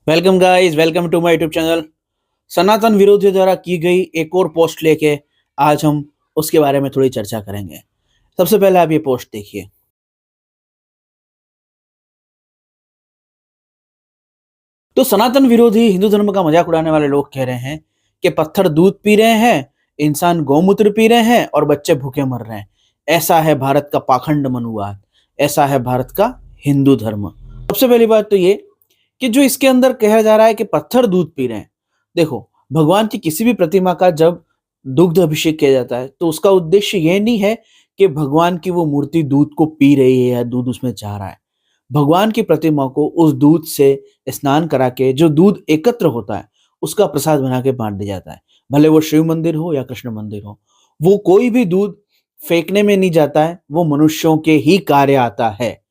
Welcome guys, welcome to my YouTube channel. सनातन विरोधियों द्वारा की गई एक और पोस्ट लेके आज हम उसके बारे में थोड़ी चर्चा करेंगे। सबसे पहले आप ये पोस्ट देखिए। तो सनातन विरोधी हिंदू धर्म का मजाक उड़ाने वाले लोग कह रहे हैं कि पत्थर दूध पी रहे हैं, इंसान गौमूत्र पी रहे हैं और बच्चे भूखे मर रहे हैं। ऐसा है भारत का पाखंड मनुवाद, ऐसा है भारत का हिंदू धर्म। सबसे पहली बात तो ये कि जो इसके अंदर कहा जा रहा है कि पत्थर दूध पी रहे हैं। देखो, भगवान की किसी भी प्रतिमा का जब दुग्ध अभिषेक किया जाता है तो उसका उद्देश्य यह नहीं है कि भगवान की वो मूर्ति दूध को पी रही है या दूध उसमें जा रहा है। भगवान की प्रतिमा को उस दूध से स्नान करा के जो दूध एकत्र होता है उसका प्रसाद बना के बांट दिया जाता है। भले वो शिव मंदिर हो या कृष्ण मंदिर हो, वो कोई भी दूध फेंकने में नहीं जाता है, वो मनुष्यों के ही कार्य आता है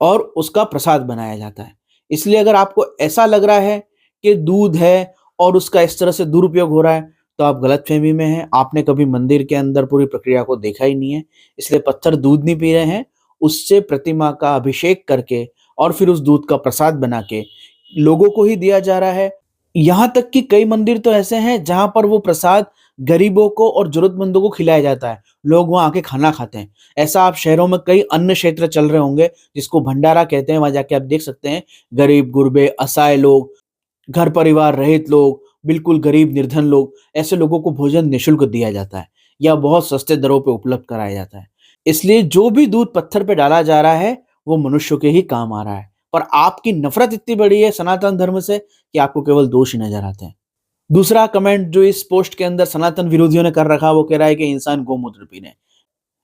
और उसका प्रसाद बनाया जाता है। इसलिए अगर आपको ऐसा लग रहा है कि दूध है और उसका इस तरह से दुरुपयोग हो रहा है तो आप गलतफहमी में हैं। आपने कभी मंदिर के अंदर पूरी प्रक्रिया को देखा ही नहीं है। इसलिए पत्थर दूध नहीं पी रहे हैं, उससे प्रतिमा का अभिषेक करके और फिर उस दूध का प्रसाद बना के लोगों को ही दिया जा रहा है। यहाँ तक कि कई मंदिर तो ऐसे हैं जहां पर वो प्रसाद गरीबों को और जरूरतमंदों को खिलाया जाता है। लोग वहां आके खाना खाते हैं। ऐसा आप शहरों में कई अन्य क्षेत्र चल रहे होंगे जिसको भंडारा कहते हैं, वहां जाके आप देख सकते हैं। गरीब गुरबे असहाय लोग, घर परिवार रहित लोग, बिल्कुल गरीब निर्धन लोग, ऐसे लोगों को भोजन निःशुल्क दिया जाता है या बहुत सस्ते दरों पे उपलब्ध कराया जाता है। इसलिए जो भी दूध पत्थर पे डाला जा रहा है वो मनुष्यों के ही काम आ रहा है। पर आपकी नफरत इतनी बड़ी है सनातन धर्म से कि आपको केवल दोष ही नजर आते हैं। दूसरा कमेंट जो इस पोस्ट के अंदर सनातन विरोधियों ने कर रखा वो कह रहा है कि इंसान गौमूत्र पीने।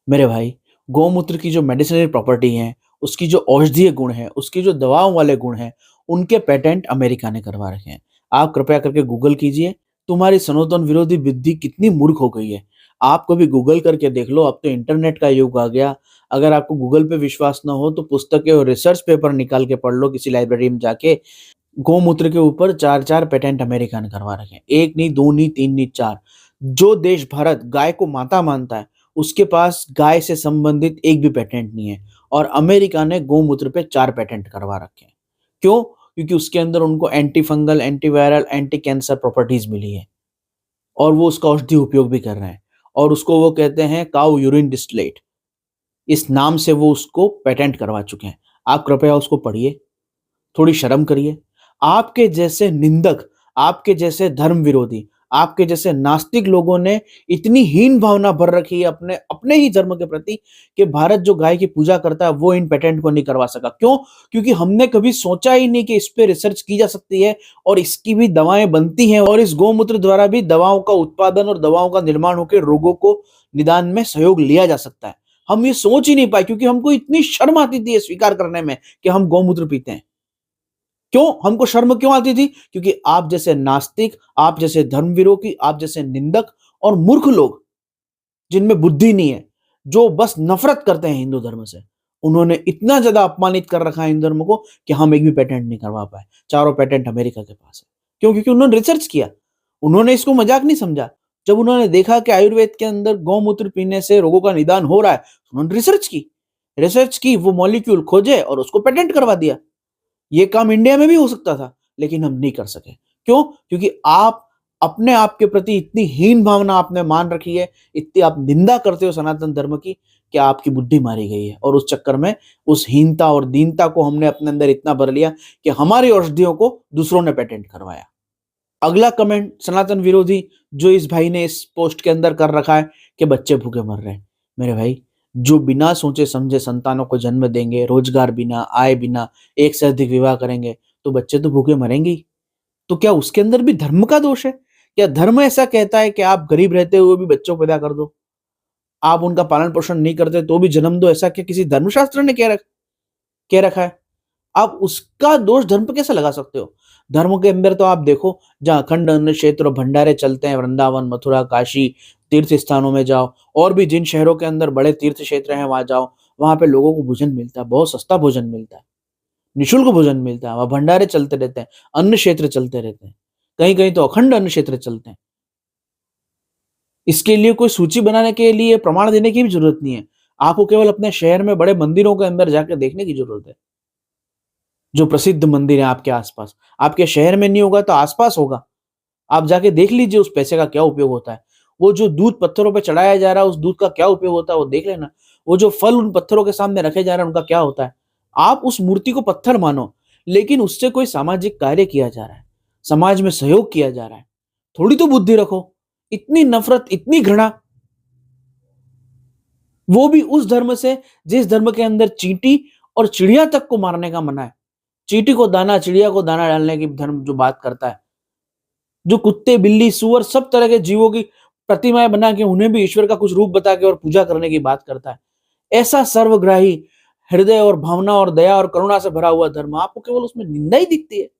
मेरे भाई, गौमूत्र की जो मेडिसिनल प्रॉपर्टी है, उसकी जो औषधीय गुण है, उसकी जो दवाओं वाले गुण हैं, उनके पेटेंट अमेरिका ने करवा रखे हैं। आप कृपया करके गूगल कीजिए, तुम्हारी सनातन विरोधी बुद्धि कितनी मूर्ख हो गई है। आप कभी गूगल करके देख लो, अब तो इंटरनेट का युग आ गया। अगर आपको गूगल पे विश्वास ना हो तो पुस्तकें और रिसर्च पेपर निकाल के पढ़ लो किसी लाइब्रेरी में जाके। गौमूत्र के ऊपर 4-4 पेटेंट अमेरिका ने करवा रखे हैं। 1 नहीं, 2 नहीं, 3 नहीं, 4। जो देश भारत गाय को माता मानता है, उसके पास गाय से संबंधित एक भी पेटेंट नहीं है और अमेरिका ने गौमूत्र पे 4 पेटेंट करवा रखे हैं। क्यों? क्योंकि उसके अंदर उनको anti fungal, anti viral, anti cancer properties मिली है और वो उसका औषधि उपयोग भी कर रहे हैं और उसको वो कहते हैं काऊ यूरिन डिस्टिलेट। इस नाम से वो उसको पेटेंट करवा चुके हैं। आप कृपया उसको पढ़िए, थोड़ी शर्म करिए। आपके जैसे निंदक, आपके जैसे धर्म विरोधी, आपके जैसे नास्तिक लोगों ने इतनी हीन भावना भर रखी है अपने अपने ही धर्म के प्रति कि भारत जो गाय की पूजा करता है वो इन पेटेंट को नहीं करवा सका। क्यों? क्योंकि हमने कभी सोचा ही नहीं कि इस पे रिसर्च की जा सकती है और इसकी भी दवाएं बनती हैं और इस गौमूत्र द्वारा भी दवाओं का उत्पादन और दवाओं का निर्माण होकर रोगों को निदान में सहयोग लिया जा सकता है। हम ये सोच ही नहीं पाए क्योंकि हमको इतनी शर्म आती थी ये स्वीकार करने में कि हम गौमूत्र पीते हैं। क्यों हमको शर्म क्यों आती थी? क्योंकि आप जैसे नास्तिक, आप जैसे धर्म विरोधी, आप जैसे निंदक और मूर्ख लोग जिनमें बुद्धि नहीं है, जो बस नफरत करते हैं हिंदू धर्म से, उन्होंने इतना ज्यादा अपमानित कर रखा है हिंदू धर्म को कि हम एक भी पेटेंट नहीं करवा पाए। चारों पेटेंट अमेरिका के पास है। क्यों? क्योंकि उन्होंने रिसर्च किया। उन्होंने इसको मजाक नहीं समझा। जब उन्होंने देखा कि आयुर्वेद के अंदर गौमूत्र पीने से रोगों का निदान हो रहा है, उन्होंने रिसर्च की, वो मॉलिक्यूल खोजे और उसको पेटेंट करवा दिया। ये काम इंडिया में भी हो सकता था लेकिन हम नहीं कर सके। क्यों? क्योंकि आप अपने आप के प्रति इतनी हीन भावना आपने मान रखी है, इतनी आप निंदा करते हो सनातन धर्म की कि आपकी बुद्धि मारी गई है और उस चक्कर में उस हीनता और दीनता को हमने अपने अंदर इतना भर लिया कि हमारी औषधियों को दूसरों ने पेटेंट करवाया। अगला कमेंट सनातन विरोधी जो इस भाई ने इस पोस्ट के अंदर कर रखा है कि बच्चे भूखे मर रहे हैं। मेरे भाई, जो बिना सोचे समझे संतानों को जन्म देंगे, रोजगार बिना, आय बिना, एक से अधिक विवाह करेंगे तो बच्चे तो भूखे मरेंगे ही। तो क्या उसके अंदर भी धर्म का दोष है? क्या धर्म ऐसा कहता है कि आप गरीब रहते हुए भी बच्चों को पैदा कर दो, आप उनका पालन पोषण नहीं करते तो भी जन्म दो? ऐसा क्या किसी धर्मशास्त्र ने कह रखा है? आप उसका दोष धर्म पे कैसे लगा सकते हो? धर्म के अंदर तो आप देखो, जहाँ अखंड अन्न क्षेत्र और भंडारे चलते हैं, वृंदावन, मथुरा, काशी, तीर्थ स्थानों में जाओ और भी जिन शहरों के अंदर बड़े तीर्थ क्षेत्र हैं वहां जाओ, वहां पे लोगों को भोजन मिलता है, बहुत सस्ता भोजन मिलता है, निःशुल्क भोजन मिलता है। वहां भंडारे चलते रहते हैं, अन्न क्षेत्र चलते रहते हैं, कहीं कहीं तो अखंड अन्न क्षेत्र चलते हैं। इसके लिए कोई सूची बनाने के लिए प्रमाण देने की भी जरूरत नहीं है। आपको केवल अपने शहर में बड़े मंदिरों के अंदर जाकर देखने की जरूरत है। जो प्रसिद्ध मंदिर है आपके आसपास, आपके शहर में नहीं होगा तो आसपास होगा। आप जाके देख लीजिए उस पैसे का क्या उपयोग होता है। वो जो दूध पत्थरों पे चढ़ाया जा रहा है, उस दूध का क्या उपयोग होता है वो देख लेना। वो जो फल उन पत्थरों के सामने रखे जा रहे हैं उनका क्या होता है। आप उस मूर्ति को पत्थर मानो, लेकिन उससे कोई सामाजिक कार्य किया जा रहा है, समाज में सहयोग किया जा रहा है। थोड़ी तो बुद्धि रखो। इतनी नफरत, इतनी घृणा, वो भी उस धर्म से जिस धर्म के अंदर चींटी और चिड़िया तक को मारने का मना है। चींटी को दाना, चिड़िया को दाना डालने की धर्म जो बात करता है, जो कुत्ते, बिल्ली, सूअर, सब तरह के जीवों की प्रतिमाएं बना के उन्हें भी ईश्वर का कुछ रूप बता के और पूजा करने की बात करता है। ऐसा सर्वग्राही हृदय और भावना और दया और करुणा से भरा हुआ धर्म, आपको केवल उसमें निंदा ही दिखती है।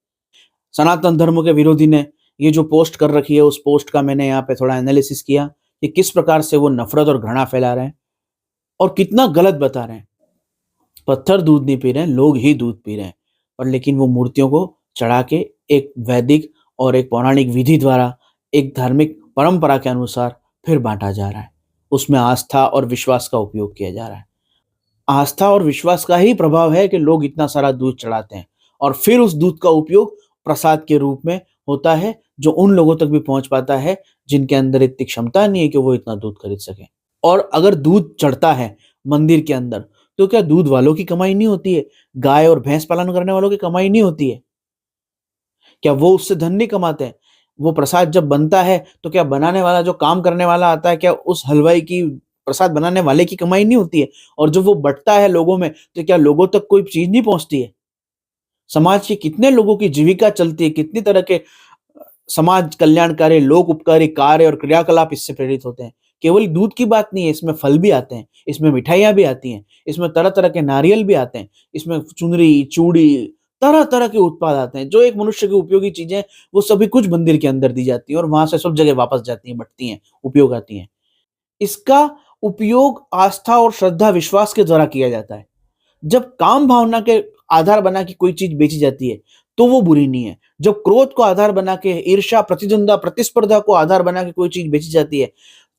सनातन धर्म के विरोधी ने ये जो पोस्ट कर रखी है, उस पोस्ट का मैंने यहाँ पे थोड़ा एनालिसिस किया कि किस प्रकार से वो नफरत और घृणा फैला रहे हैं और कितना गलत बता रहे हैं। पत्थर दूध नहीं पी रहे हैं, लोग ही दूध पी रहे हैं। और लेकिन वो मूर्तियों को चढ़ा के एक वैदिक और एक पौराणिक विधि द्वारा, एक धार्मिक परंपरा के अनुसार फिर बांटा जा रहा है। उसमें आस्था और विश्वास का उपयोग किया जा रहा है। आस्था और विश्वास का ही प्रभाव है कि लोग इतना सारा दूध चढ़ाते हैं और फिर उस दूध का उपयोग प्रसाद के रूप में होता है, जो उन लोगों तक भी पहुंच पाता है जिनके अंदर इतनी क्षमता नहीं है कि वो इतना दूध खरीद सके। और अगर दूध चढ़ता है मंदिर के अंदर, तो क्या दूध वालों की कमाई नहीं होती है? गाय और भैंस पालन करने वालों की कमाई नहीं होती है? क्या वो उससे धन नहीं कमाते हैं? वो प्रसाद जब बनता है तो क्या बनाने वाला, जो काम करने वाला आता है, क्या उस हलवाई की, प्रसाद बनाने वाले की कमाई नहीं होती है? और जब वो बँटता है लोगों में, तो क्या लोगों तक कोई चीज़ नहीं पहुँचती है? समाज के कितने लोगों की जीविका चलती है, कितनी तरह के समाज कल्याणकारी, लोक उपकारी कार्य और क्रियाकलाप इससे प्रेरित होते हैं। केवल दूध की बात नहीं है, इसमें फल भी आते हैं, इसमें मिठाइयाँ भी आती हैं, इसमें तरह-तरह के नारियल भी आते हैं, इसमें चुनरी, चूड़ी, तरह-तरह के उत्पाद आते हैं। जो एक मनुष्य की उपयोगी चीज़ें, वो सभी कुछ मंदिर के अंदर दी जाती हैं और वहाँ से सब जगह वापस जाती हैं, बँटती हैं, उपयोग आती हैं। इसका उपयोग आस्था और श्रद्धा, विश्वास के द्वारा किया जाता है। जब काम भावना के आधार बना के कोई चीज बेची जाती है, तो वो बुरी नहीं है। जब क्रोध को आधार बना के, ईर्ष्या, प्रतिद्वंद्वा, प्रतिस्पर्धा को आधार बना के कोई चीज बेची जाती है,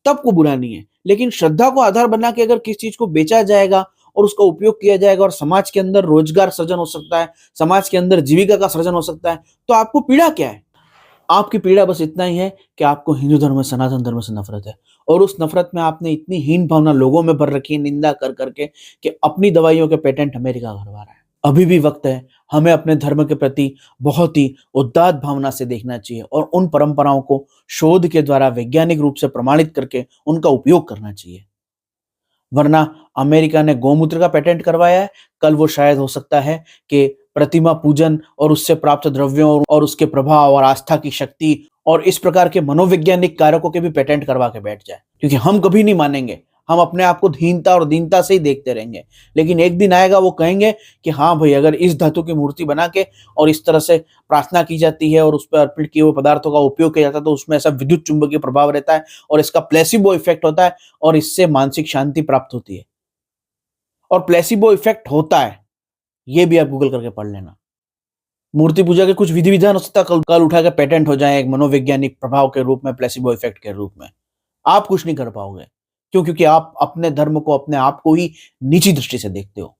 तब वो बुरा नहीं है। लेकिन श्रद्धा को आधार बना के अगर किसी चीज को बेचा जाएगा और उसका उपयोग किया जाएगा और समाज के अंदर रोजगार सृजन हो सकता है, समाज के अंदर जीविका का सृजन हो सकता है, तो आपको पीड़ा क्या है? आपकी पीड़ा बस इतना ही है कि आपको हिंदू धर्म, सनातन धर्म से नफरत है और उस नफरत में आपने इतनी हीन भावना लोगों में भर रखी है, निंदा कर करके, कि अपनी दवाइयों के पेटेंट अमेरिका करवा रहा है। अभी भी वक्त है, हमें अपने धर्म के प्रति बहुत ही उदात्त भावना से देखना चाहिए और उन परंपराओं को शोध के द्वारा वैज्ञानिक रूप से प्रमाणित करके उनका उपयोग करना चाहिए। वरना अमेरिका ने गौमूत्र का पेटेंट करवाया है, कल वो शायद हो सकता है कि प्रतिमा पूजन और उससे प्राप्त द्रव्यों और उसके प्रभाव और आस्था की शक्ति और इस प्रकार के मनोवैज्ञानिक कारकों के भी पेटेंट करवा के बैठ जाए। क्योंकि हम कभी नहीं मानेंगे, हम अपने आप को हीनता और दीनता से ही देखते रहेंगे। लेकिन एक दिन आएगा वो कहेंगे कि हाँ भाई, अगर इस धातु की मूर्ति बना के और इस तरह से प्रार्थना की जाती है और उस पर अर्पित किए हुए पदार्थों का उपयोग किया जाता है, तो उसमें ऐसा विद्युत चुंबकीय प्रभाव रहता है और इसका प्लेसिबो इफेक्ट होता है और इससे मानसिक शांति प्राप्त होती है। और प्लेसिबो इफेक्ट होता है, ये भी आप गूगल करके पढ़ लेना। मूर्ति पूजा के कुछ विधि विधान हो सकता है कल कल उठा के पेटेंट हो जाए, एक मनोवैज्ञानिक प्रभाव के रूप में, प्लेसिबो इफेक्ट के रूप में। आप कुछ नहीं कर पाओगे। क्यों? क्योंकि आप अपने धर्म को, अपने आप को ही नीची दृष्टि से देखते हो।